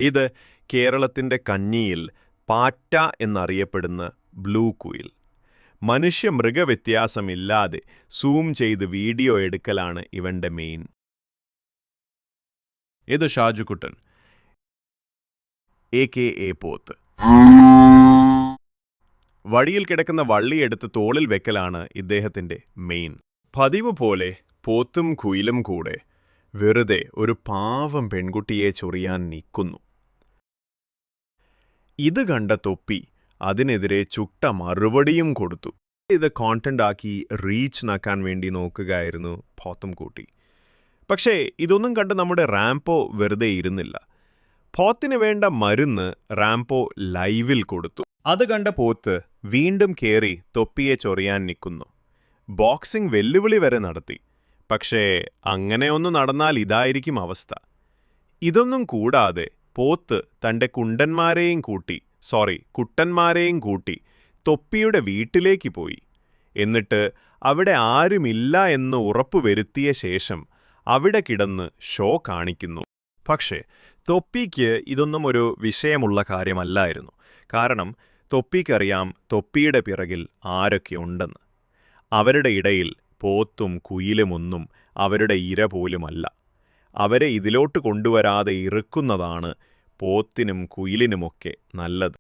ഇത് കേരളത്തിൻ്റെ കന്നിയിൽ പാറ്റ എന്നറിയപ്പെടുന്ന ബ്ലൂ കുയിൽ. മനുഷ്യ-മൃഗ-വ്യത്യാസമില്ലാതെ സൂം ചെയ്ത് വീഡിയോ എടുക്കലാണ് ഇവന്റെ മെയിൻ. ഇത് ഷാജുക്കുട്ടൻ, AKA പോത്ത്. വഴിയിൽ കിടക്കുന്ന വള്ളിയെടുത്ത് തോളിൽ വെക്കലാണ് ഇദ്ദേഹത്തിന്റെ മെയിൻ. പതിവ് പോലെ പോത്തും കുയിലും കൂടെ വെറുതെ ഒരു പാവം പെൺകുട്ടിയെ ചൊറിയാൻ നിൽക്കുന്നു. ഇത് കണ്ട തൊപ്പി അതിനെതിരെ ചുട്ട മറുപടിയും കൊടുത്തു. ഇത് കോണ്ടന്റ് ആക്കി റീച്ച് നാക്കാൻ വേണ്ടി നോക്കുകയായിരുന്നു പോത്തും കൂട്ടി. പക്ഷേ ഇതൊന്നും കണ്ട് നമ്മുടെ റാംപോ വെറുതെ ഇരുന്നില്ല. പോത്തിന് വേണ്ട മരുന്ന് റാംപോ ലൈവിൽ കൊടുത്തു. അത് കണ്ട പോത്ത് വീണ്ടും കേറി തൊപ്പിയെ ചൊറിയാൻ നിൽക്കുന്നു. ബോക്സിംഗ് വെല്ലുവിളി വരെ നടത്തി. പക്ഷേ അങ്ങനെയൊന്നും നടന്നാൽ ഇതായിരിക്കും അവസ്ഥ. ഇതൊന്നും കൂടാതെ പോത്ത് തൻ്റെ കുട്ടന്മാരെയും കൂട്ടി തൊപ്പിയുടെ വീട്ടിലേക്ക് പോയി. എന്നിട്ട് അവിടെ ആരുമില്ല എന്ന് ഉറപ്പുവരുത്തിയ ശേഷം അവിടെ കിടന്ന് ഷോ കാണിക്കുന്നു. പക്ഷേ തൊപ്പിക്ക് ഇതൊന്നും ഒരു വിഷയമുള്ള കാര്യമല്ലായിരുന്നു. കാരണം തൊപ്പിക്കറിയാം തൊപ്പിയുടെ പിറകിൽ ആരൊക്കെയുണ്ടെന്ന്. അവരുടെ ഇടയിൽ പോത്തും കുയിലുമൊന്നും അവരുടെ ഇര പോലുമല്ല. അവരെ ഇതിലോട്ട് കൊണ്ടുവരാതെ ഇറുക്കുന്നതാണ് പോത്തിനും കുയിലിനുമൊക്കെ നല്ലത്.